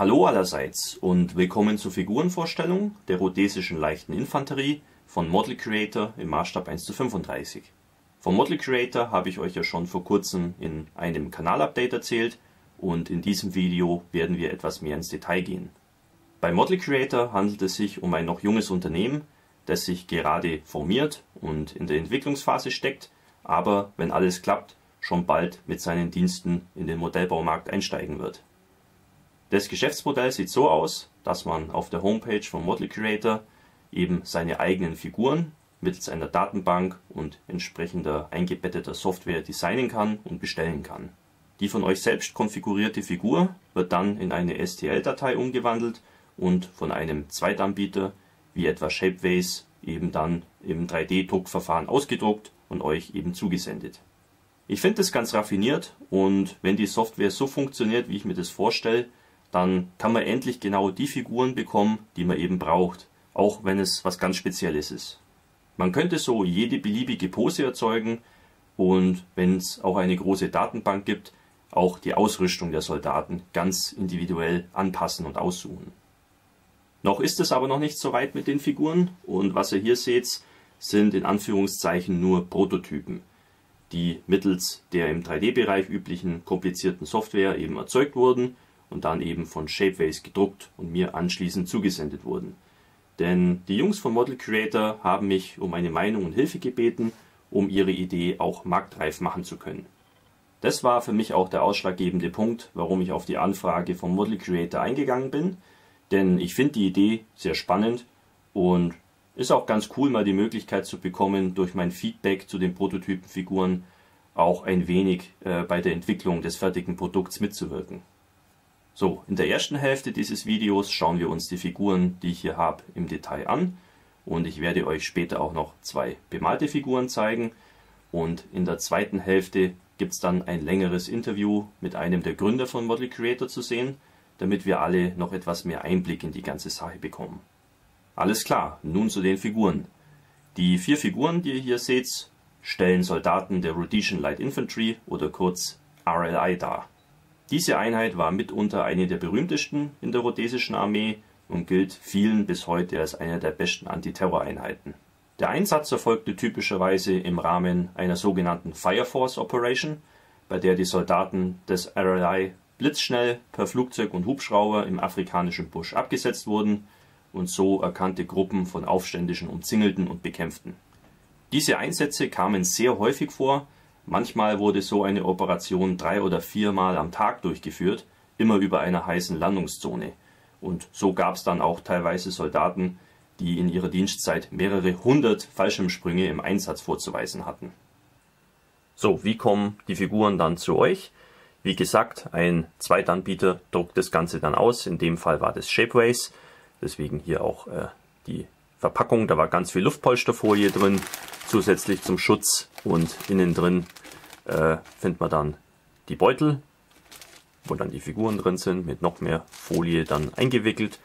Hallo allerseits und willkommen zur Figurenvorstellung der rhodesischen leichten Infanterie von Model Creator im Maßstab 1:35. Vom Model Creator habe ich euch ja schon vor kurzem in einem Kanalupdate erzählt und in diesem Video werden wir etwas mehr ins Detail gehen. Bei Model Creator handelt es sich um ein noch junges Unternehmen, das sich gerade formiert und in der Entwicklungsphase steckt, aber wenn alles klappt, schon bald mit seinen Diensten in den Modellbaumarkt einsteigen wird. Das Geschäftsmodell sieht so aus, dass man auf der Homepage von Model Creator eben seine eigenen Figuren mittels einer Datenbank und entsprechender eingebetteter Software designen kann und bestellen kann. Die von euch selbst konfigurierte Figur wird dann in eine STL-Datei umgewandelt und von einem Zweitanbieter wie etwa Shapeways eben dann im 3D-Druckverfahren ausgedruckt und euch eben zugesendet. Ich finde das ganz raffiniert und wenn die Software so funktioniert, wie ich mir das vorstelle, dann kann man endlich genau die Figuren bekommen, die man eben braucht, auch wenn es was ganz Spezielles ist. Man könnte so jede beliebige Pose erzeugen und wenn es auch eine große Datenbank gibt, auch die Ausrüstung der Soldaten ganz individuell anpassen und aussuchen. Noch ist es aber noch nicht so weit mit den Figuren und was ihr hier seht, sind in Anführungszeichen nur Prototypen, die mittels der im 3D-Bereich üblichen komplizierten Software eben erzeugt wurden und dann eben von Shapeways gedruckt und mir anschließend zugesendet wurden. Denn die Jungs von Model Creator haben mich um eine Meinung und Hilfe gebeten, um ihre Idee auch marktreif machen zu können. Das war für mich auch der ausschlaggebende Punkt, warum ich auf die Anfrage von Model Creator eingegangen bin, denn ich finde die Idee sehr spannend und ist auch ganz cool, mal die Möglichkeit zu bekommen, durch mein Feedback zu den Prototypenfiguren auch ein wenig bei der Entwicklung des fertigen Produkts mitzuwirken. So, in der ersten Hälfte dieses Videos schauen wir uns die Figuren, die ich hier habe, im Detail an und ich werde euch später auch noch zwei bemalte Figuren zeigen und in der zweiten Hälfte gibt es dann ein längeres Interview mit einem der Gründer von Model Creator zu sehen, damit wir alle noch etwas mehr Einblick in die ganze Sache bekommen. Alles klar, nun zu den Figuren. Die 4 Figuren, die ihr hier seht, stellen Soldaten der Rhodesian Light Infantry oder kurz RLI dar. Diese Einheit war mitunter eine der berühmtesten in der rhodesischen Armee und gilt vielen bis heute als eine der besten Antiterroreinheiten. Der Einsatz erfolgte typischerweise im Rahmen einer sogenannten Fire Force Operation, bei der die Soldaten des RLI blitzschnell per Flugzeug und Hubschrauber im afrikanischen Busch abgesetzt wurden und so erkannte Gruppen von Aufständischen umzingelten und bekämpften. Diese Einsätze kamen sehr häufig vor. Manchmal wurde so eine Operation 3 oder 4 Mal am Tag durchgeführt, immer über einer heißen Landungszone. Und so gab es dann auch teilweise Soldaten, die in ihrer Dienstzeit mehrere 100 Fallschirmsprünge im Einsatz vorzuweisen hatten. So, wie kommen die Figuren dann zu euch? Wie gesagt, ein Zweitanbieter druckt das Ganze dann aus. In dem Fall war das Shapeways, deswegen hier auch die Verpackung. Da war ganz viel Luftpolsterfolie drin, zusätzlich zum Schutz und innen drin findet man dann die Beutel, wo dann die Figuren drin sind, mit noch mehr Folie dann eingewickelt,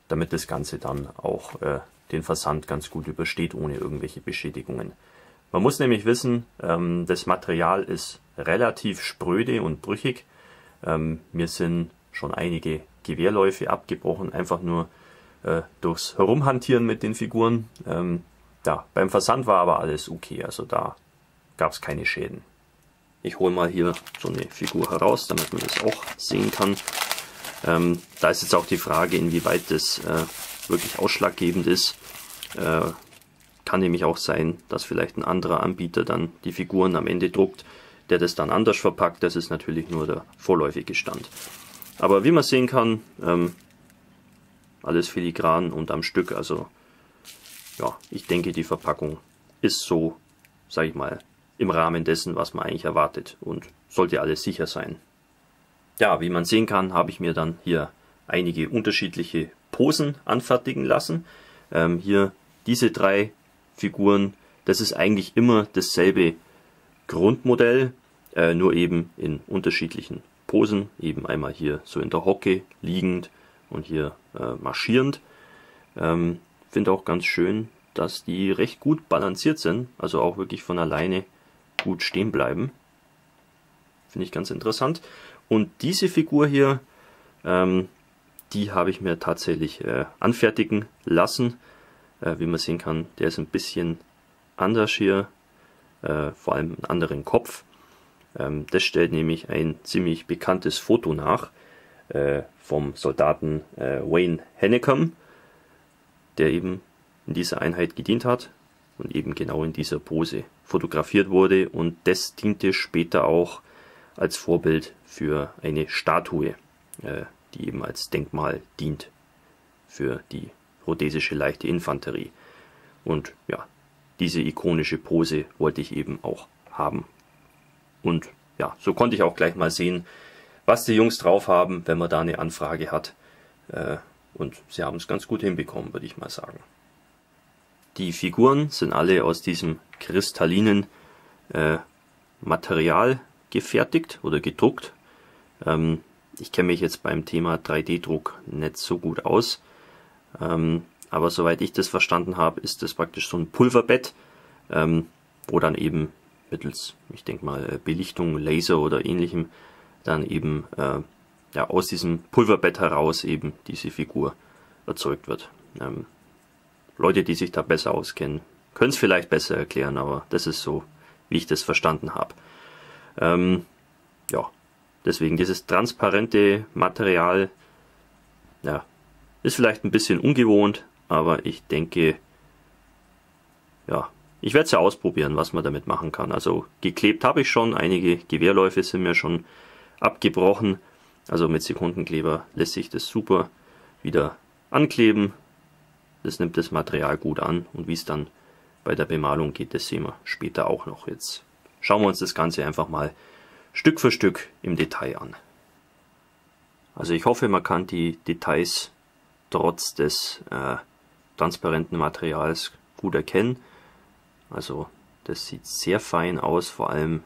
damit das Ganze dann auch den Versand ganz gut übersteht, ohne irgendwelche Beschädigungen. Man muss nämlich wissen, das Material ist relativ spröde und brüchig. Mir sind schon einige Gewehrläufe abgebrochen, einfach nur durchs Herumhantieren mit den Figuren. Beim Versand war aber alles okay, also da gab es keine Schäden. Ich hole mal hier so eine Figur heraus, damit man das auch sehen kann. Da ist jetzt auch die Frage, inwieweit das wirklich ausschlaggebend ist. Kann nämlich auch sein, dass vielleicht ein anderer Anbieter dann die Figuren am Ende druckt, der das dann anders verpackt. Das ist natürlich nur der vorläufige Stand. Aber wie man sehen kann, alles filigran und am Stück. Also ja, ich denke, die Verpackung ist so, sage ich mal, im Rahmen dessen, was man eigentlich erwartet und sollte alles sicher sein. Ja, wie man sehen kann, habe ich mir dann hier einige unterschiedliche Posen anfertigen lassen. Hier diese 3 Figuren, das ist eigentlich immer dasselbe Grundmodell, nur eben in unterschiedlichen Posen. Eben einmal hier so in der Hocke liegend und hier marschierend. Finde auch ganz schön, dass die recht gut balanciert sind, also auch wirklich von alleine gut stehen bleiben. Finde ich ganz interessant. Und diese Figur hier, die habe ich mir tatsächlich anfertigen lassen. Wie man sehen kann, der ist ein bisschen anders hier, vor allem einen anderen Kopf. Das stellt nämlich ein ziemlich bekanntes Foto nach vom Soldaten Wayne Hennecum, der eben in dieser Einheit gedient hat und eben genau in dieser Pose fotografiert wurde, und das diente später auch als Vorbild für eine Statue, die eben als Denkmal dient für die rhodesische leichte Infanterie. Und ja, diese ikonische Pose wollte ich eben auch haben. Und ja, so konnte ich auch gleich mal sehen, was die Jungs drauf haben, wenn man da eine Anfrage hat. Und sie haben es ganz gut hinbekommen, würde ich mal sagen. Die Figuren sind alle aus diesem kristallinen Material gefertigt oder gedruckt. Ich kenne mich jetzt beim Thema 3D-Druck nicht so gut aus. Aber soweit ich das verstanden habe, ist das praktisch so ein Pulverbett, wo dann eben mittels, ich denke mal, Belichtung, Laser oder ähnlichem, dann eben ja, aus diesem Pulverbett heraus eben diese Figur erzeugt wird. Leute, die sich da besser auskennen, können es vielleicht besser erklären, aber das ist so, wie ich das verstanden habe. Ja, deswegen dieses transparente Material, ja, ist vielleicht ein bisschen ungewohnt, aber ich denke, ja, ich werde es ja ausprobieren, was man damit machen kann. Also geklebt habe ich schon, einige Gewehrläufe sind mir schon abgebrochen. Also mit Sekundenkleber lässt sich das super wieder ankleben. Das nimmt das Material gut an, und wie es dann bei der Bemalung geht, das sehen wir später auch noch. Jetzt schauen wir uns das Ganze einfach mal Stück für Stück im Detail an. Also ich hoffe, man kann die Details trotz des transparenten Materials gut erkennen. Also das sieht sehr fein aus, vor allem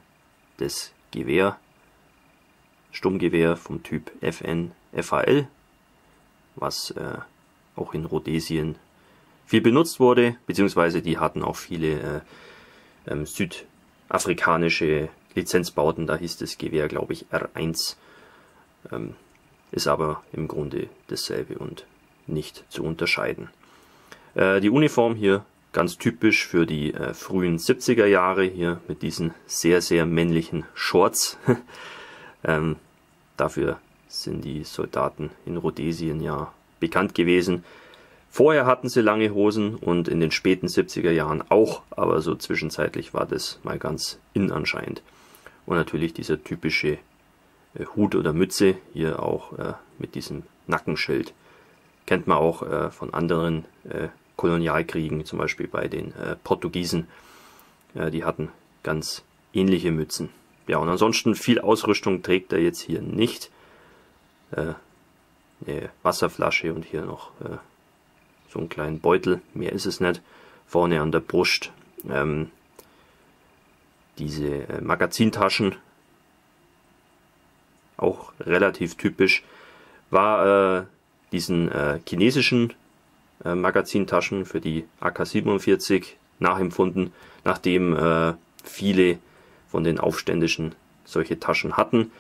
das Gewehr, Sturmgewehr vom Typ FN FAL, was auch in Rhodesien viel benutzt wurde, beziehungsweise die hatten auch viele südafrikanische Lizenzbauten, da hieß das Gewehr, glaube ich, R1, ist aber im Grunde dasselbe und nicht zu unterscheiden. Die Uniform hier ganz typisch für die frühen 70er Jahre, hier mit diesen sehr, sehr männlichen Shorts. Dafür sind die Soldaten in Rhodesien ja bekannt gewesen. Vorher hatten sie lange Hosen und in den späten 70er Jahren auch, aber so zwischenzeitlich war das mal ganz in anscheinend. Und natürlich dieser typische Hut oder Mütze, hier auch mit diesem Nackenschild. Kennt man auch von anderen Kolonialkriegen, zum Beispiel bei den Portugiesen. Die hatten ganz ähnliche Mützen. Ja, und ansonsten viel Ausrüstung trägt er jetzt hier nicht. Eine Wasserflasche und hier noch so einen kleinen Beutel, mehr ist es nicht. Vorne an der Brust diese Magazintaschen, auch relativ typisch, war diesen chinesischen Magazintaschen für die AK-47 nachempfunden, nachdem viele von den Aufständischen solche Taschen hatten,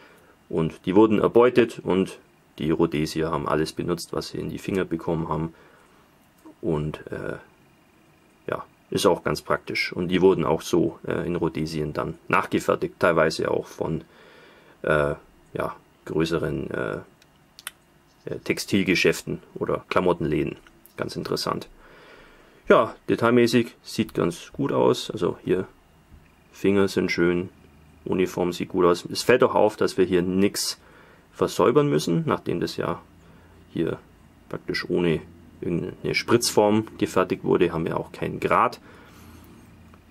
und die wurden erbeutet und die Rhodesier haben alles benutzt, was sie in die Finger bekommen haben, und ja, ist auch ganz praktisch, und die wurden auch so in Rhodesien dann nachgefertigt, teilweise auch von ja, größeren Textilgeschäften oder Klamottenläden. Ganz interessant. Ja, detailmäßig sieht ganz gut aus. Also hier Finger sind schön, Uniform sieht gut aus. Es fällt auch auf, dass wir hier nichts versäubern müssen, nachdem das ja hier praktisch ohne irgendeine Spritzform gefertigt wurde, haben wir auch keinen Grat,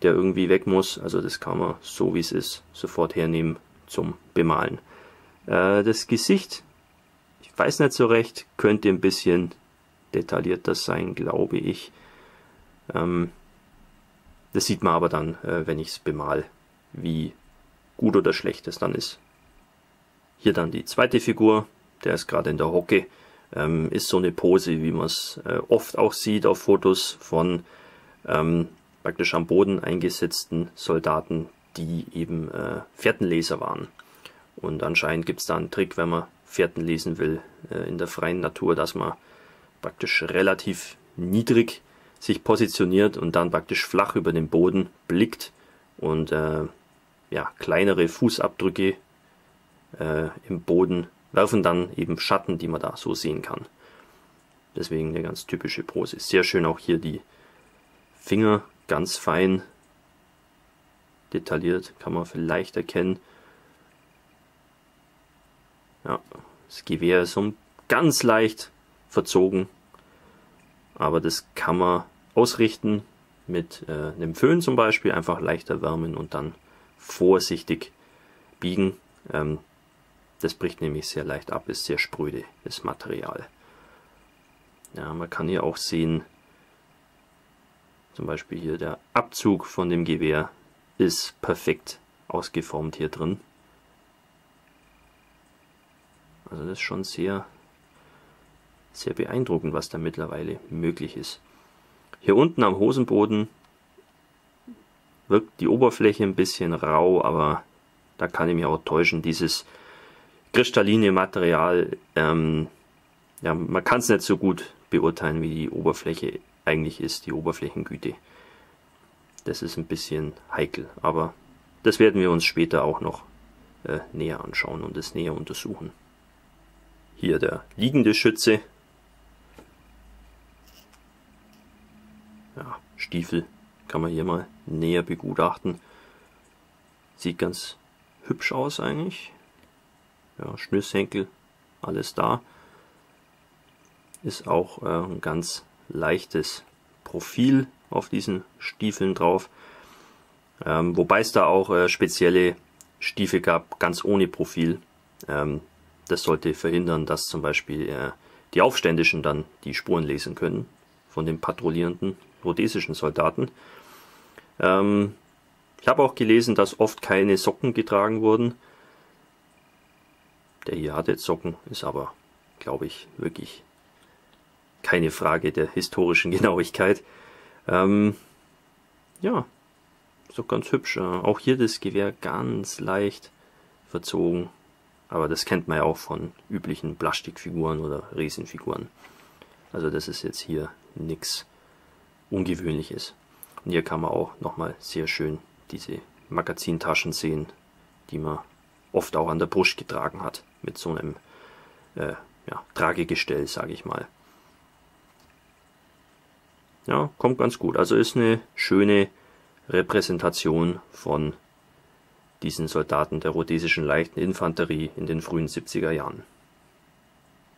der irgendwie weg muss. Also das kann man so wie es ist sofort hernehmen zum Bemalen. Das Gesicht, ich weiß nicht so recht, könnte ein bisschen detaillierter sein, glaube ich. Das sieht man aber dann, wenn ich es bemal, wie gut oder schlecht es dann ist. Hier dann die zweite Figur, der ist gerade in der Hocke, ist so eine Pose, wie man es oft auch sieht auf Fotos von praktisch am Boden eingesetzten Soldaten, die eben Fährtenleser waren. Und anscheinend gibt es da einen Trick, wenn man Fährten lesen will in der freien Natur, dass man praktisch relativ niedrig sich positioniert und dann praktisch flach über den Boden blickt und ja, kleinere Fußabdrücke im Boden werfen dann eben Schatten, die man da so sehen kann. Deswegen eine ganz typische Pose. Sehr schön auch hier die Finger, ganz fein detailliert, kann man vielleicht erkennen. Ja, das Gewehr ist so ganz leicht verzogen, aber das kann man ausrichten mit einem Föhn zum Beispiel, einfach leicht erwärmen und dann vorsichtig biegen. Das bricht nämlich sehr leicht ab, ist sehr spröde, das Material. Ja, man kann hier auch sehen, zum Beispiel hier der Abzug von dem Gewehr ist perfekt ausgeformt hier drin. Also das ist schon sehr, sehr beeindruckend, was da mittlerweile möglich ist. Hier unten am Hosenboden wirkt die Oberfläche ein bisschen rau, aber da kann ich mich auch täuschen. Dieses kristalline Material, ja, man kann es nicht so gut beurteilen, wie die Oberfläche eigentlich ist, die Oberflächengüte. Das ist ein bisschen heikel, aber das werden wir uns später auch noch näher anschauen und es näher untersuchen. Hier der liegende Schütze. Ja, Stiefel kann man hier mal näher begutachten. Sieht ganz hübsch aus eigentlich. Ja, Schnürsenkel, alles da. Ist auch ein ganz leichtes Profil auf diesen Stiefeln drauf. Wobei es da auch spezielle Stiefel gab, ganz ohne Profil. Das sollte verhindern, dass zum Beispiel die Aufständischen dann die Spuren lesen können von den patrouillierenden rhodesischen Soldaten. Ich habe auch gelesen, dass oft keine Socken getragen wurden. Der hier hatte jetzt Socken, ist aber, glaube ich, wirklich keine Frage der historischen Genauigkeit. Ja, ist doch ganz hübsch. Auch hier das Gewehr ganz leicht verzogen. Aber das kennt man ja auch von üblichen Plastikfiguren oder Riesenfiguren. Also das ist jetzt hier nichts Ungewöhnliches. Und hier kann man auch nochmal sehr schön diese Magazintaschen sehen, die man oft auch an der Brust getragen hat. Mit so einem ja, Tragegestell, sage ich mal. Ja, kommt ganz gut. Also ist eine schöne Repräsentation von diesen Soldaten der rhodesischen leichten Infanterie in den frühen 70er Jahren.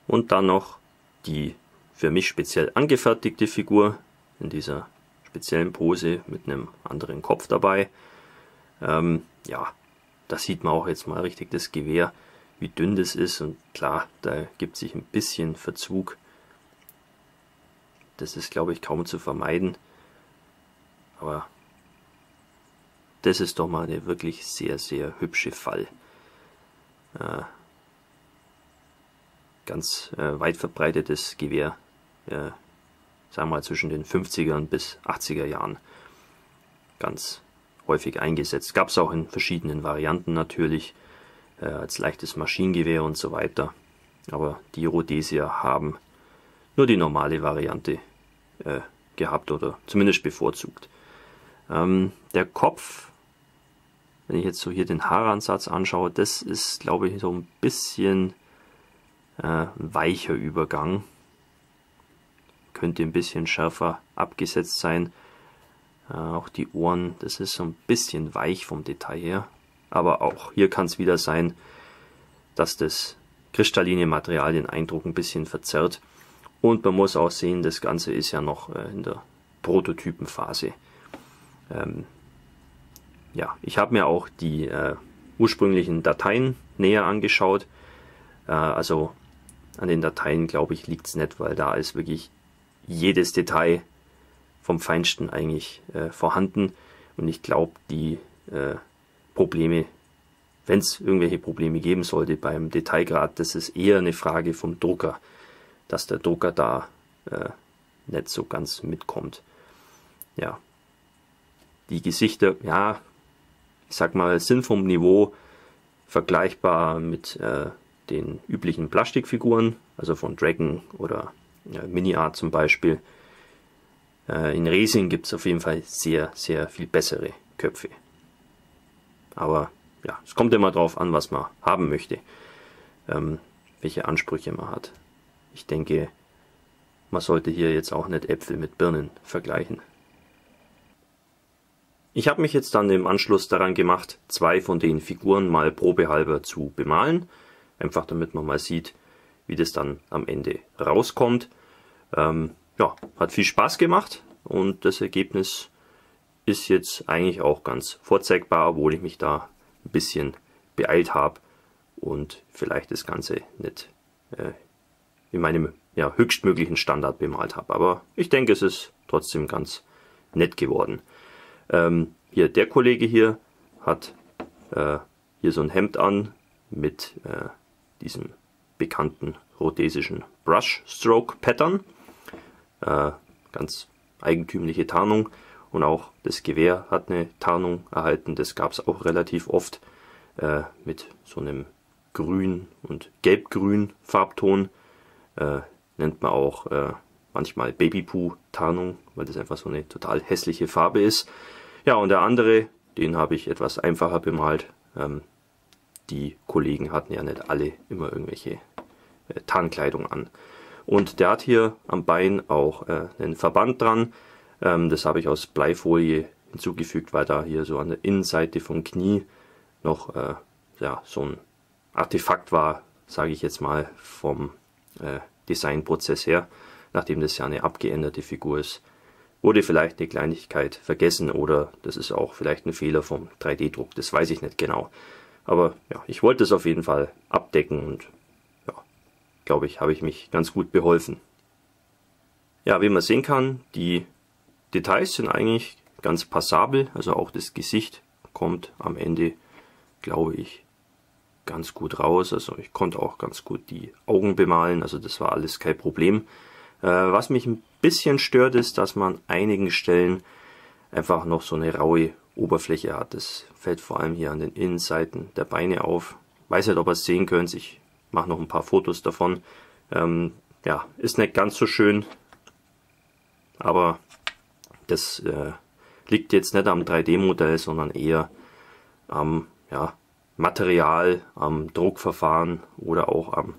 Und dann noch die für mich speziell angefertigte Figur in dieser speziellen Pose mit einem anderen Kopf dabei. Ja, da sieht man auch jetzt mal richtig das Gewehr, wie dünn das ist, und klar, da gibt sich ein bisschen Verzug. Das ist, glaube ich, kaum zu vermeiden, aber das ist doch mal eine wirklich sehr, sehr hübsche Fall. Ganz weit verbreitetes Gewehr, sagen wir mal zwischen den 50er bis 80er Jahren. Ganz häufig eingesetzt. Gab es auch in verschiedenen Varianten natürlich, als leichtes Maschinengewehr und so weiter. Aber die Rhodesier haben nur die normale Variante gehabt oder zumindest bevorzugt. Der Kopf, wenn ich jetzt so hier den Haaransatz anschaue, das ist, glaube ich, so ein bisschen weicher Übergang. Könnte ein bisschen schärfer abgesetzt sein. Auch die Ohren, das ist so ein bisschen weich vom Detail her. Aber auch hier kann es wieder sein, dass das kristalline Material den Eindruck ein bisschen verzerrt. Und man muss auch sehen, das Ganze ist ja noch in der Prototypenphase. Ja, ich habe mir auch die ursprünglichen Dateien näher angeschaut. Also an den Dateien, glaube ich, liegt es nicht, weil da ist wirklich jedes Detail vom Feinsten eigentlich vorhanden. Und ich glaube, die Probleme, wenn es irgendwelche Probleme geben sollte beim Detailgrad, das ist eher eine Frage vom Drucker, dass der Drucker da nicht so ganz mitkommt. Ja, die Gesichter, ja, ich sag mal, sind vom Niveau vergleichbar mit den üblichen Plastikfiguren, also von Dragon oder Mini-Art zum Beispiel. In Resin gibt es auf jeden Fall sehr, sehr viel bessere Köpfe. Aber ja, es kommt immer darauf an, was man haben möchte, welche Ansprüche man hat. Ich denke, man sollte hier jetzt auch nicht Äpfel mit Birnen vergleichen. Ich habe mich jetzt dann im Anschluss daran gemacht, 2 von den Figuren mal probehalber zu bemalen. Einfach damit man mal sieht, wie das dann am Ende rauskommt. Ja, hat viel Spaß gemacht und das Ergebnis ist jetzt eigentlich auch ganz vorzeigbar, obwohl ich mich da ein bisschen beeilt habe und vielleicht das Ganze nicht in meinem höchstmöglichen Standard bemalt habe. Aber ich denke, es ist trotzdem ganz nett geworden. Hier der Kollege hier hat hier so ein Hemd an mit diesem bekannten rhodesischen Brushstroke Pattern. Ganz eigentümliche Tarnung, und auch das Gewehr hat eine Tarnung erhalten. Das gab es auch relativ oft mit so einem grün und gelbgrün Farbton. Nennt man auch manchmal Babypoo-Tarnung, weil das einfach so eine total hässliche Farbe ist. Ja, und der andere, den habe ich etwas einfacher bemalt. Die Kollegen hatten ja nicht alle immer irgendwelche Tarnkleidung an. Und der hat hier am Bein auch einen Verband dran. Das habe ich aus Bleifolie hinzugefügt, weil da hier so an der Innenseite vom Knie noch so ein Artefakt war, sage ich jetzt mal, vom Designprozess her. Nachdem das ja eine abgeänderte Figur ist, wurde vielleicht eine Kleinigkeit vergessen oder das ist auch vielleicht ein Fehler vom 3D-Druck, das weiß ich nicht genau. Aber ja, ich wollte es auf jeden Fall abdecken und ja, glaube ich, habe ich mich ganz gut beholfen. Ja, wie man sehen kann, die Details sind eigentlich ganz passabel, also auch das Gesicht kommt am Ende, glaube ich, ganz gut raus. Also ich konnte auch ganz gut die Augen bemalen, also das war alles kein Problem. Was mich ein bisschen stört, ist, dass man an einigen Stellen einfach noch so eine raue Oberfläche hat. Das fällt vor allem hier an den Innenseiten der Beine auf. Weiß nicht, ob ihr es sehen könnt. Ich mache noch ein paar Fotos davon. Ja, ist nicht ganz so schön, aber das liegt jetzt nicht am 3D-Modell, sondern eher am Material, am Druckverfahren oder auch am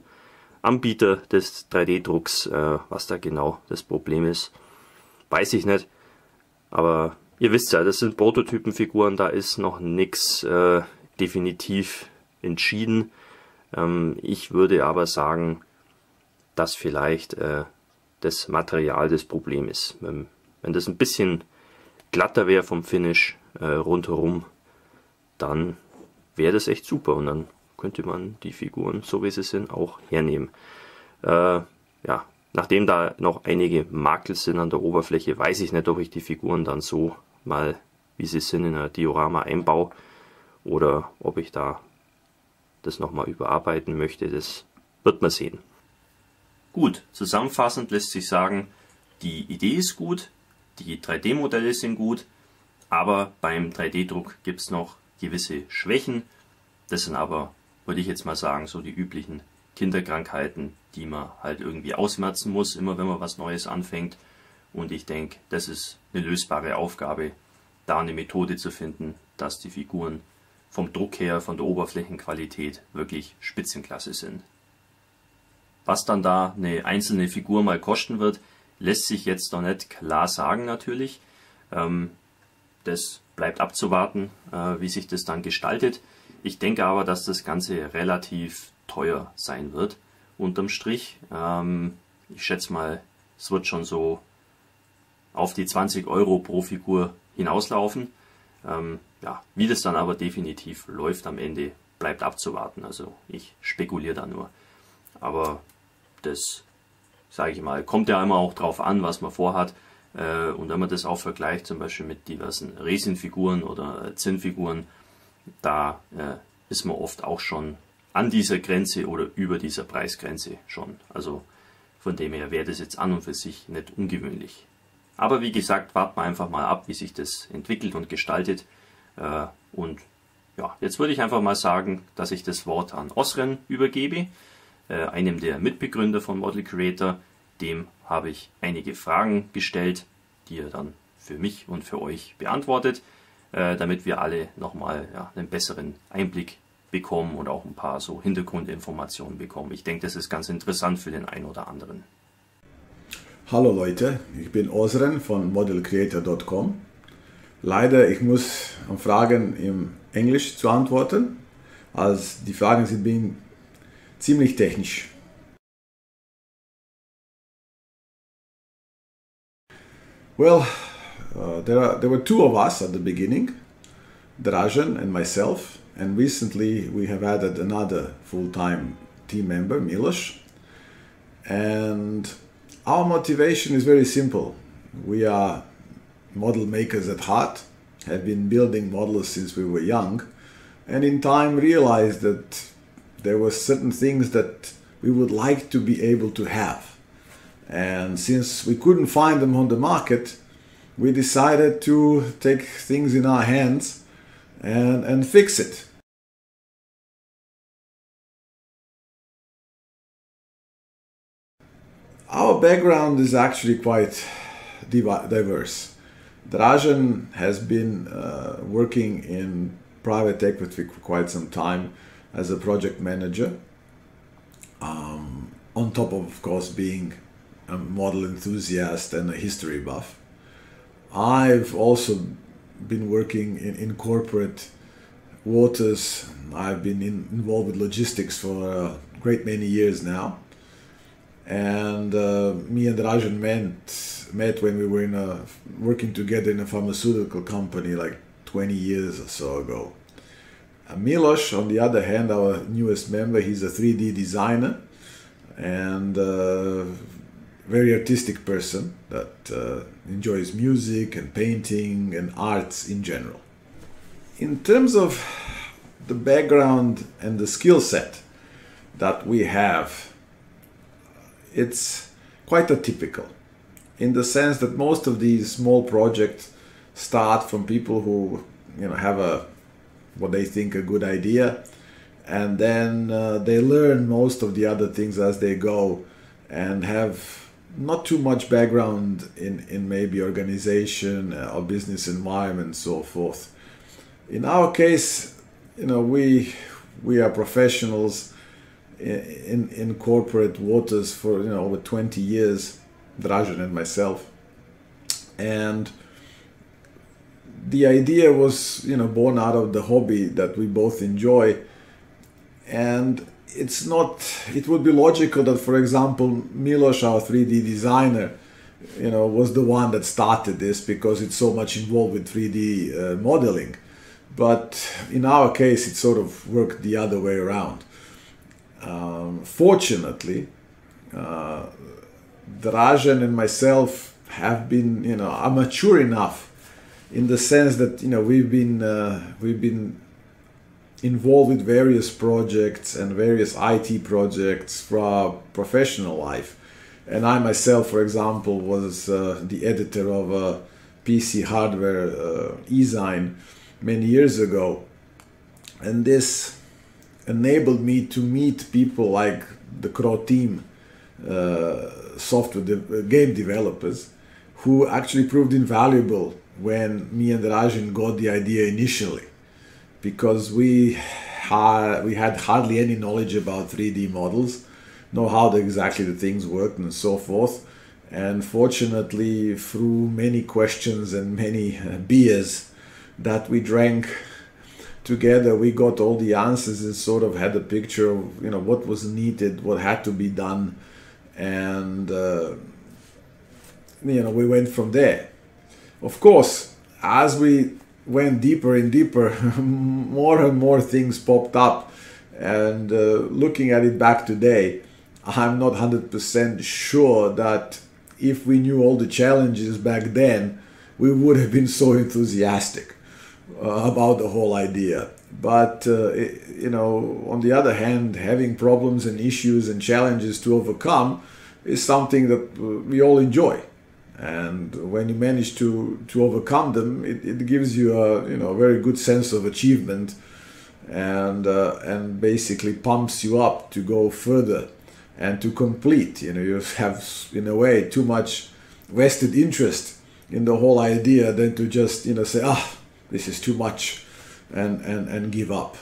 Anbieter des 3D-Drucks. Was da genau das Problem ist, weiß ich nicht. Aber ihr wisst ja, das sind Prototypenfiguren, da ist noch nichts definitiv entschieden. Ich würde aber sagen, dass vielleicht das Material das Problem ist. Wenn das ein bisschen glatter wäre vom Finish rundherum, dann wäre das echt super und dann könnte man die Figuren, so wie sie sind, auch hernehmen. Ja, nachdem da noch einige Makel sind an der Oberfläche, weiß ich nicht, ob ich die Figuren dann so mal, wie sie sind, in ein Diorama einbaue oder ob ich da das nochmal überarbeiten möchte. Das wird man sehen. Gut, zusammenfassend lässt sich sagen, die Idee ist gut, die 3D-Modelle sind gut, aber beim 3D-Druck gibt es noch gewisse Schwächen. Das sind aber, würde ich jetzt mal sagen, so die üblichen Kinderkrankheiten, die man halt irgendwie ausmerzen muss, immer wenn man was Neues anfängt. Und ich denke, das ist eine lösbare Aufgabe, da eine Methode zu finden, dass die Figuren vom Druck her, von der Oberflächenqualität wirklich Spitzenklasse sind. Was dann da eine einzelne Figur mal kosten wird, lässt sich jetzt noch nicht klar sagen natürlich. Das bleibt abzuwarten, wie sich das dann gestaltet. Ich denke aber, dass das Ganze relativ teuer sein wird, unterm Strich. Ich schätze mal, es wird schon so auf die 20 € pro Figur hinauslaufen. Ja, wie das dann aber definitiv läuft am Ende, bleibt abzuwarten. Also ich spekuliere da nur. Aber das, sage ich mal, kommt ja immer auch drauf an, was man vorhat. Und wenn man das auch vergleicht, zum Beispiel mit diversen Resin-Figuren oder Zinnfiguren, da ist man oft auch schon an dieser Grenze oder über dieser Preisgrenze schon. Also von dem her wäre das jetzt an und für sich nicht ungewöhnlich. Aber wie gesagt, warten wir einfach mal ab, wie sich das entwickelt und gestaltet. Und Ja, jetzt würde ich einfach mal sagen, dass ich das Wort an Osren übergebe, einem der Mitbegründer von Model Creator. Dem habe ich einige Fragen gestellt, die er dann für mich und für euch beantwortet, damit wir alle nochmal einen besseren Einblick bekommen und auch ein paar so Hintergrundinformationen bekommen. Ich denke, das ist ganz interessant für den einen oder anderen. Hallo Leute, ich bin Osren von modelcreator.com. Leider, ich muss auf Fragen im Englisch zu antworten, als die Fragen sind ziemlich technisch. Well, there were two of us at the beginning, Dražen and myself, and recently we have added another full-time team member, Milos. And our motivation is very simple. We are model makers at heart, have been building models since we were young, and in time realized that there were certain things that we would like to be able to have. And since we couldn't find them on the market, we decided to take things in our hands and fix it. Our background is actually quite diverse. Dražen has been working in private equity for quite some time as a project manager, on top of course being a model enthusiast and a history buff. I've also been working in corporate waters. I've been involved with logistics for a great many years now. And me and Dražen met when we were working together in a pharmaceutical company like 20 years or so ago. Milos, on the other hand, our newest member, he's a 3D designer and a very artistic person that enjoys music and painting and arts in general. In terms of the background and the skill set that we have, it's quite atypical in the sense that most of these small projects start from people who have what they think a good idea, and then they learn most of the other things as they go and have not too much background in maybe organization or business environment and so forth. In our case, we are professionals in corporate waters for over 20 years, Dražen and myself, and the idea was born out of the hobby that we both enjoy. And it would be logical that, for example, Milos, our 3D designer, was the one that started this because it's so much involved with 3D modeling. But in our case, it sort of worked the other way around. Fortunately, Dražen and myself have been, are mature enough in the sense that we've been involved with various projects and various IT projects for our professional life. And I myself, for example, was the editor of a PC hardware e-zine many years ago. And this enabled me to meet people like the Croteam software game developers, who actually proved invaluable when me and Dražen got the idea initially, because we had hardly any knowledge about 3D models, know how exactly the things worked and so forth. And fortunately, through many questions and many beers that we drank together, we got all the answers and sort of had a picture of what was needed, what had to be done, and we went from there. Of course, as we went deeper and deeper, more and more things popped up, and looking at it back today, I'm not 100% sure that if we knew all the challenges back then, we would have been so enthusiastic about the whole idea. But on the other hand, having problems and issues and challenges to overcome is something that we all enjoy. And when you manage to overcome them, it gives you a very good sense of achievement and basically pumps you up to go further and to complete. You know, you have in a way too much vested interest in the whole idea than to just, you know, say, ah, this is too much, and give up.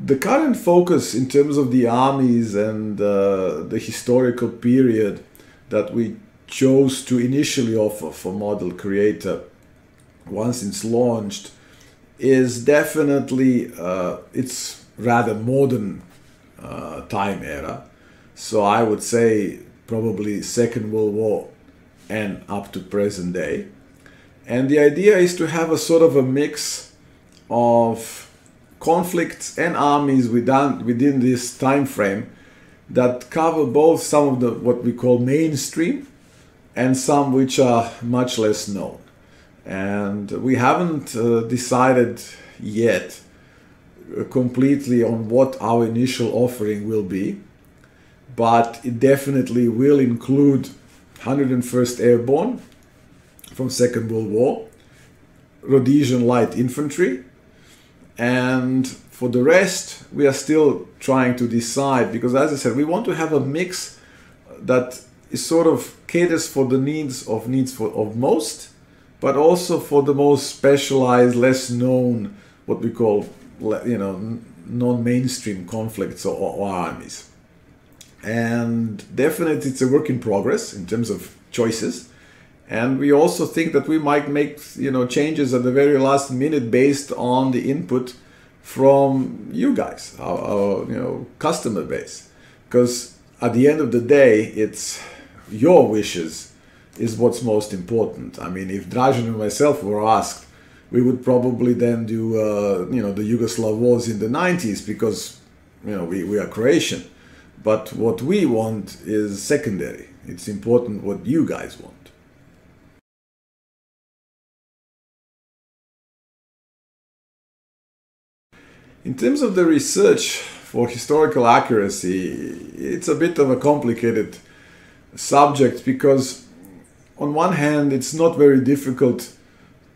The current focus in terms of the armies and the historical period that we chose to initially offer for Model Creator once it's launched is definitely it's rather modern time era. So I would say probably Second World War and up to present day. And the idea is to have a sort of a mix of conflicts and armies within this time frame that cover both some of the what we call mainstream and some which are much less known. And we haven't decided yet completely on what our initial offering will be, but it definitely will include 101st Airborne from Second World War, Rhodesian Light Infantry, and for the rest we are still trying to decide, because as I said, we want to have a mix that is sort of caters for the needs of most, but also for the most specialized, less known, what we call, you know, non-mainstream conflicts or armies. And definitely it's a work in progress in terms of choices. And we also think that we might make, you know, changes at the very last minute based on the input from you guys, our you know, customer base. Because at the end of the day, it's your wishes is what's most important. I mean, if Dražen and myself were asked, we would probably then do, you know, the Yugoslav wars in the 90s because, you know, we are Croatian. But what we want is secondary. It's important what you guys want. In terms of the research for historical accuracy, it's a bit of a complicated subject because on one hand, it's not very difficult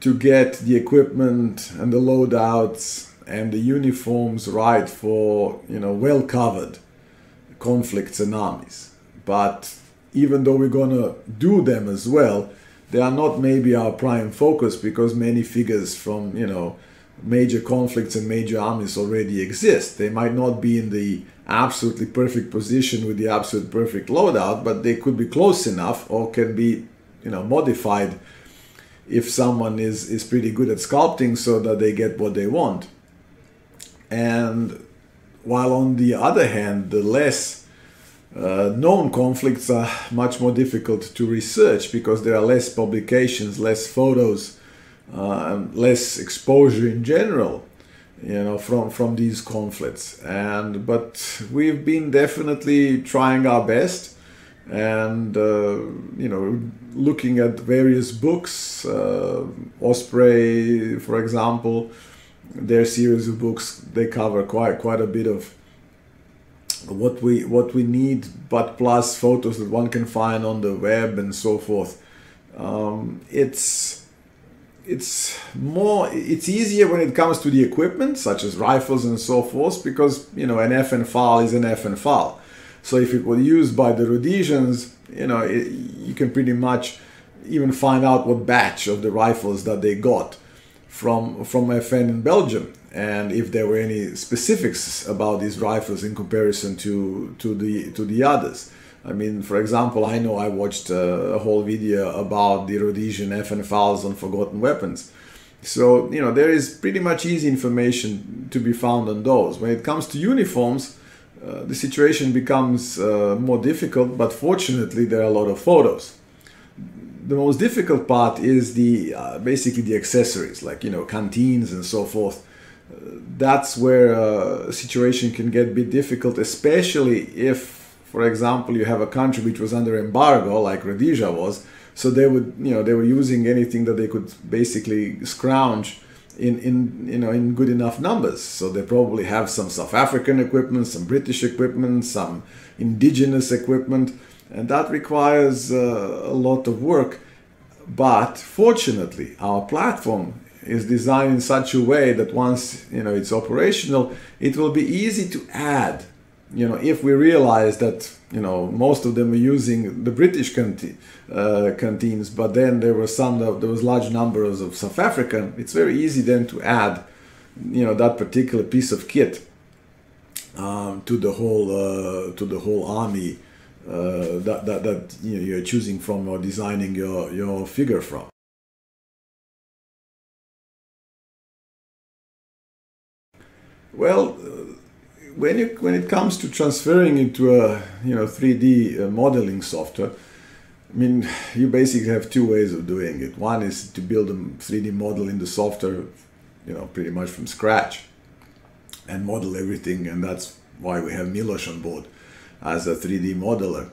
to get the equipment and the loadouts and the uniforms right for, you know, well-covered conflicts and armies. But even though we're gonna do them as well, they are not maybe our prime focus because many figures from, you know, major conflicts and major armies already exist. They might not be in the absolutely perfect position with the absolute perfect loadout, but they could be close enough or can be, you know, modified if someone is pretty good at sculpting so that they get what they want. And while on the other hand, the less known conflicts are much more difficult to research because there are less publications, less photos, less exposure in general, you know, from these conflicts. But we've been definitely trying our best, and you know, looking at various books, Osprey, for example, their series of books, they cover quite a bit of what we need, but plus photos that one can find on the web and so forth. It's easier when it comes to the equipment, such as rifles and so forth, because, you know, an FN file is an FN file. So if it was used by the Rhodesians, you know, you can pretty much even find out what batch of the rifles that they got from FN in Belgium, and if there were any specifics about these rifles in comparison to the others. I mean, for example, I know I watched a whole video about the Rhodesian FN files on forgotten weapons. So, you know, there is pretty much easy information to be found on those. When it comes to uniforms, the situation becomes more difficult, but fortunately there are a lot of photos. The most difficult part is the basically the accessories, like, you know, canteens and so forth. That's where a situation can get a bit difficult, especially if, for example, you have a country which was under embargo, like Rhodesia was, so they would, you know, they were using anything that they could basically scrounge in good enough numbers. So they probably have some South African equipment, some British equipment, some indigenous equipment, and that requires a lot of work. But fortunately, our platform is designed in such a way that once it's operational, it will be easy to add. If we realize that most of them are using the British canteens, but then there was large numbers of South African, it's very easy then to add that particular piece of kit to the whole army that you're choosing from or designing your figure from. Well, when it comes to transferring into a 3D modeling software, I mean, you basically have two ways of doing it. One is to build a 3D model in the software, pretty much from scratch, and model everything, and that's why we have Milos on board as a 3D modeler.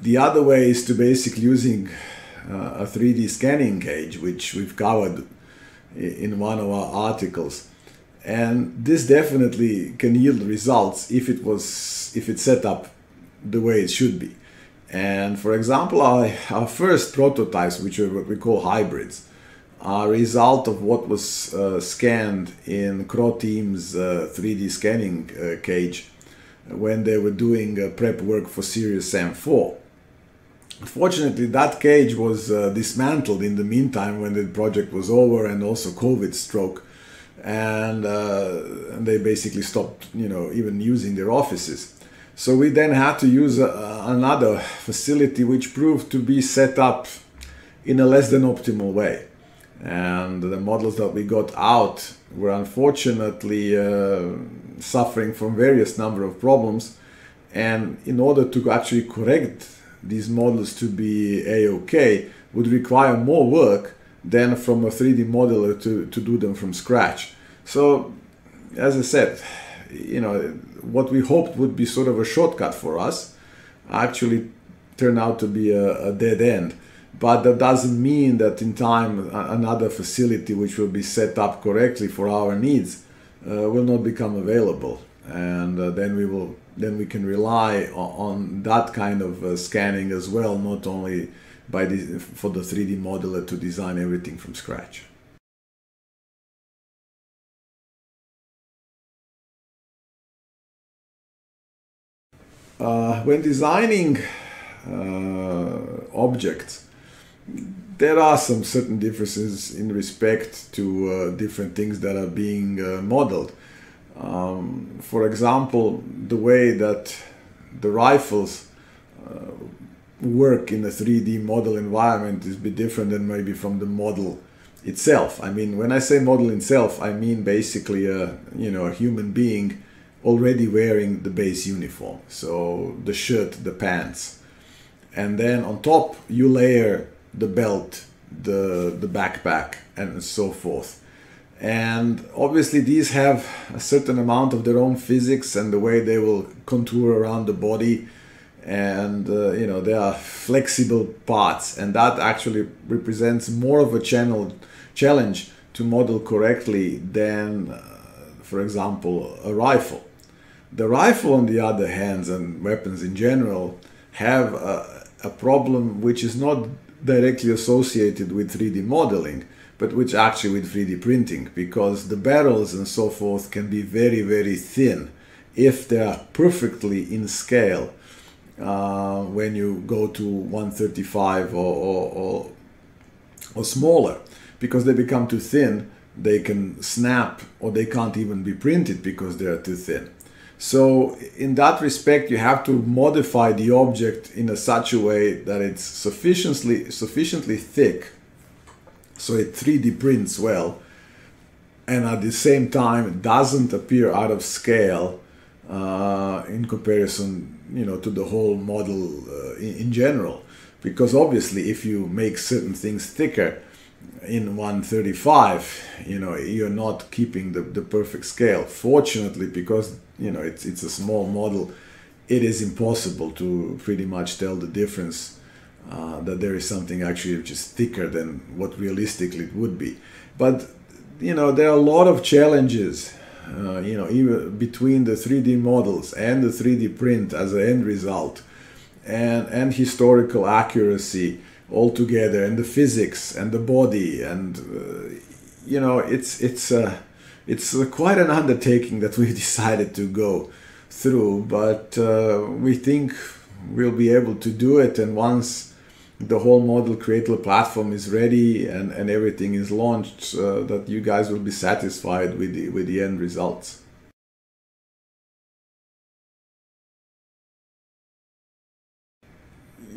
The other way is to basically using a 3D scanning cage, which we've covered in one of our articles. And this definitely can yield results if it's set up the way it should be. And for example, our first prototypes, which are what we call hybrids, are a result of what was scanned in Croteam's 3D scanning cage when they were doing prep work for Sirius SAM-4. Unfortunately, that cage was dismantled in the meantime when the project was over, and also COVID struck. And they basically stopped, even using their offices. So we then had to use another facility which proved to be set up in a less than optimal way. And the models that we got out were unfortunately suffering from various number of problems. And in order to actually correct these models to be A-OK would require more work than from a 3D modeler to do them from scratch. So, as I said, what we hoped would be sort of a shortcut for us actually turned out to be a dead end. But that doesn't mean that in time another facility which will be set up correctly for our needs will not become available, and then we can rely on that kind of scanning as well, not only for the 3D modeler to design everything from scratch. When designing objects, there are some certain differences in respect to different things that are being modeled. For example, the way that the rifles work in a 3D model environment is a bit different than maybe from the model itself. I mean, when I say model itself, I mean basically a human being already wearing the base uniform, so the shirt, the pants, and then on top you layer the belt, the backpack, and so forth. And obviously these have a certain amount of their own physics and the way they will contour around the body, and they are flexible parts, and that actually represents more of a challenge to model correctly than for example a rifle. The rifle, on the other hand, and weapons in general, have a problem which is not directly associated with 3D modeling, but which actually with 3D printing, because the barrels and so forth can be very, very thin if they are perfectly in scale when you go to 135 or smaller. Because they become too thin, they can snap, or they can't even be printed because they are too thin. So in that respect, you have to modify the object in such a way that it's sufficiently thick so it 3D prints well, and at the same time doesn't appear out of scale in comparison to the whole model in general. Because obviously if you make certain things thicker in 135, you're not keeping the perfect scale. Fortunately, because it's a small model, it is impossible to pretty much tell the difference, that there is something actually which is thicker than what realistically it would be. But there are a lot of challenges even between the 3D models and the 3D print as an end result, and historical accuracy, all together, and the physics and the body, and you know, it's quite an undertaking that we decided to go through, but we think we'll be able to do it. And once the whole Model Creator platform is ready and everything is launched, that you guys will be satisfied with the end results.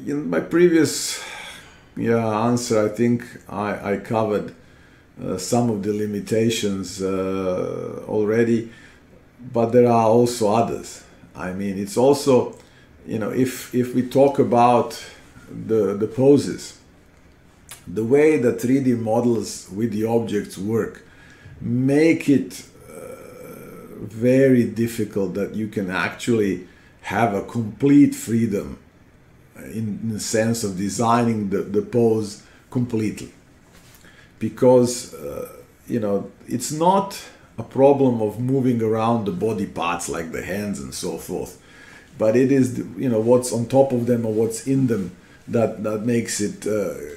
In my previous answer, I think I covered some of the limitations already, but there are also others. I mean, it's also, you know, if we talk about the poses, the way the 3D models with the objects work make it very difficult that you can actually have a complete freedom in the sense of designing the pose completely, because you know, it's not a problem of moving around the body parts like the hands and so forth, but it is, you know, what's on top of them or what's in them that makes it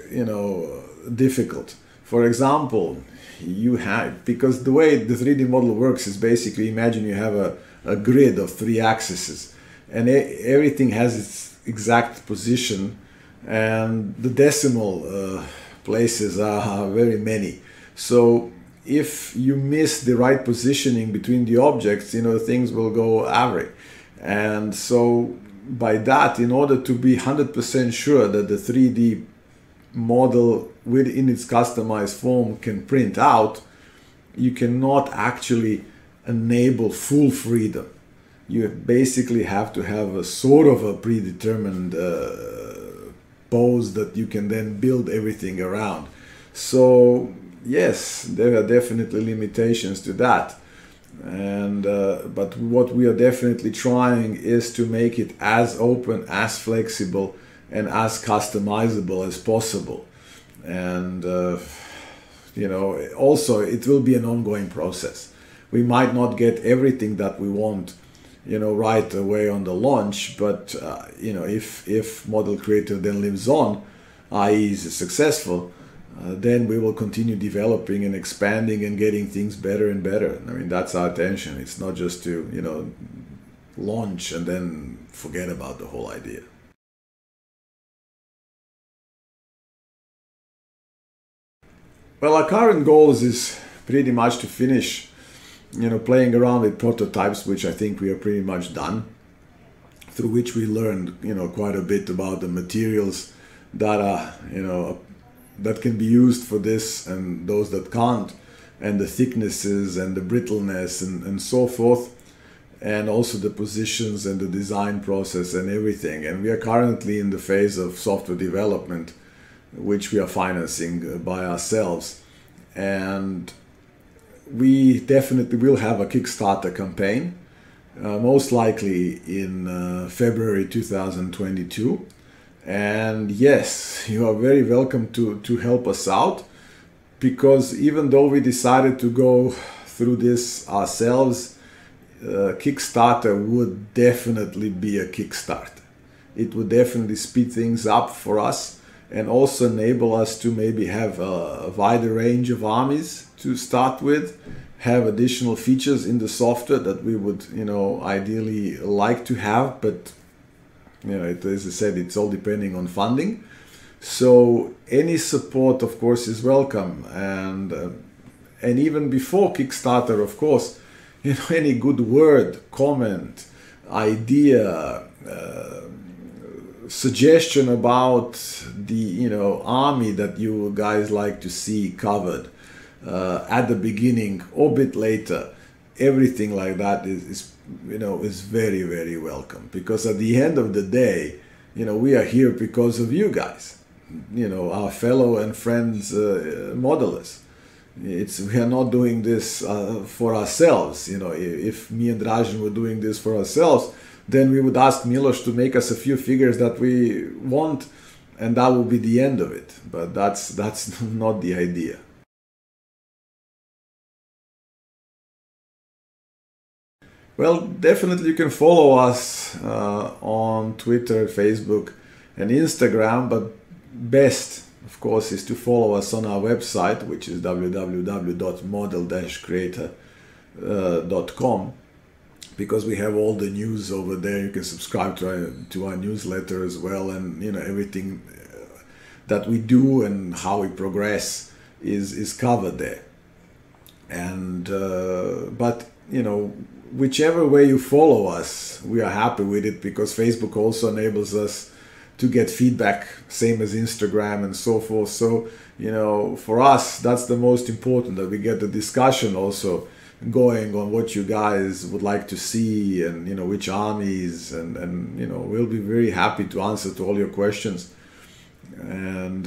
you know, difficult. For example, you have, because the way the 3D model works is basically, imagine you have a grid of 3 axes, and everything has its exact position, and the decimal places are very many. So if you miss the right positioning between the objects, you know, things will go awry. And so by that, in order to be 100% sure that the 3D model within its customized form can print out, you cannot actually enable full freedom. You basically have to have a sort of a predetermined pose that you can then build everything around. So yes, there are definitely limitations to that, and but what we are definitely trying is to make it as open, as flexible, and as customizable as possible. And you know, also it will be an ongoing process. We might not get everything that we want, you know, right away on the launch, but you know, if Model Creator then lives on, i.e. is successful, then we will continue developing and expanding and getting things better and better. I mean, that's our intention. It's not just to, you know, launch and then forget about the whole idea. Well, our current goals is pretty much to finish, you know, playing around with prototypes, which I think we are pretty much done, through which we learned, you know, quite a bit about the materials that are, you know, that can be used for this and those that can't, and the thicknesses and the brittleness and so forth, and also the positions and the design process and everything. And we are currently in the phase of software development, which we are financing by ourselves. And we definitely will have a Kickstarter campaign, most likely in February 2022. And yes, you are very welcome to help us out, because even though we decided to go through this ourselves, Kickstarter would definitely be a kickstart. It would definitely speed things up for us, and also enable us to maybe have a wider range of armies to start with, have additional features in the software that we would, you know, ideally like to have, but you know, as I said, it's all depending on funding. So any support, of course, is welcome, and even before Kickstarter, of course, you know, any good word, comment, idea, suggestion about the, you know, army that you guys like to see covered at the beginning or a bit later, everything like that is you know, is very, very welcome, because at the end of the day, you know, we are here because of you guys, you know, our fellow and friends modelers. We are not doing this for ourselves. You know, if me and Dražen were doing this for ourselves, then we would ask Milos to make us a few figures that we want, and that will be the end of it. But that's not the idea. Well, definitely you can follow us on Twitter, Facebook, and Instagram, but best, of course, is to follow us on our website, which is www.model-creator.com, because we have all the news over there. You can subscribe to our newsletter as well, and everything that we do and how we progress is covered there. And but whichever way you follow us, we are happy with it, because Facebook also enables us to get feedback, same as Instagram and so forth. So for us, that's the most important, that we get the discussion also going on what you guys would like to see, and which armies, and we'll be very happy to answer to all your questions. And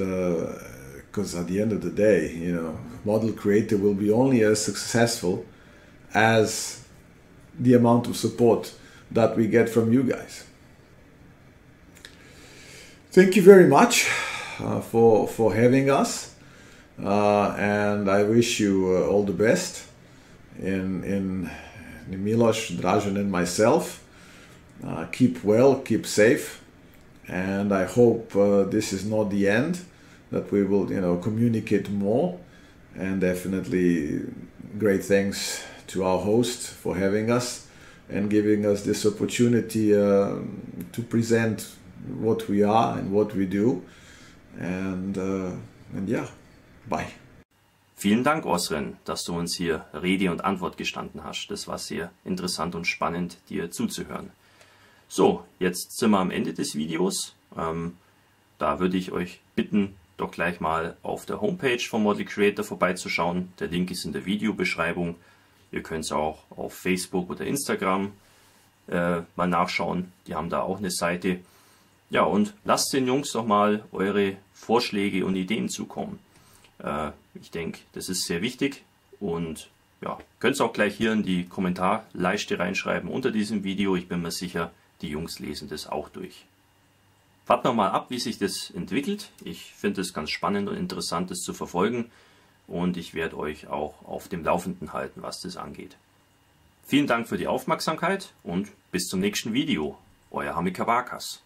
because at the end of the day, Model Creator will be only as successful as the amount of support that we get from you guys. Thank you very much for having us, and I wish you all the best in Milos, Dražen and myself. Keep well, keep safe, and I hope this is not the end, that we will communicate more. And definitely great thanks to our host for having us and giving us this opportunity to present what we are and what we do. And yeah, bye. Vielen Dank, Osren, dass du uns hier Rede und Antwort gestanden hast. Das war sehr interessant und spannend, dir zuzuhören. So, jetzt sind wir am Ende des Videos. Da würde ich euch bitten, doch gleich mal auf der Homepage von Model Creator vorbeizuschauen. Der Link ist in der Videobeschreibung. Ihr könnt es auch auf Facebook oder Instagram mal nachschauen. Die haben da auch eine Seite. Ja, und lasst den Jungs doch mal eure Vorschläge und Ideen zukommen. Ich denke, das ist sehr wichtig. Und ja, könnt es auch gleich hier in die Kommentarleiste reinschreiben unter diesem Video. Ich bin mir sicher, die Jungs lesen das auch durch. Warten wir mal ab, wie sich das entwickelt. Ich finde es ganz spannend und interessant, das zu verfolgen. Und ich werde euch auch auf dem Laufenden halten, was das angeht. Vielen Dank für die Aufmerksamkeit und bis zum nächsten Video. Euer Hamika Barkas.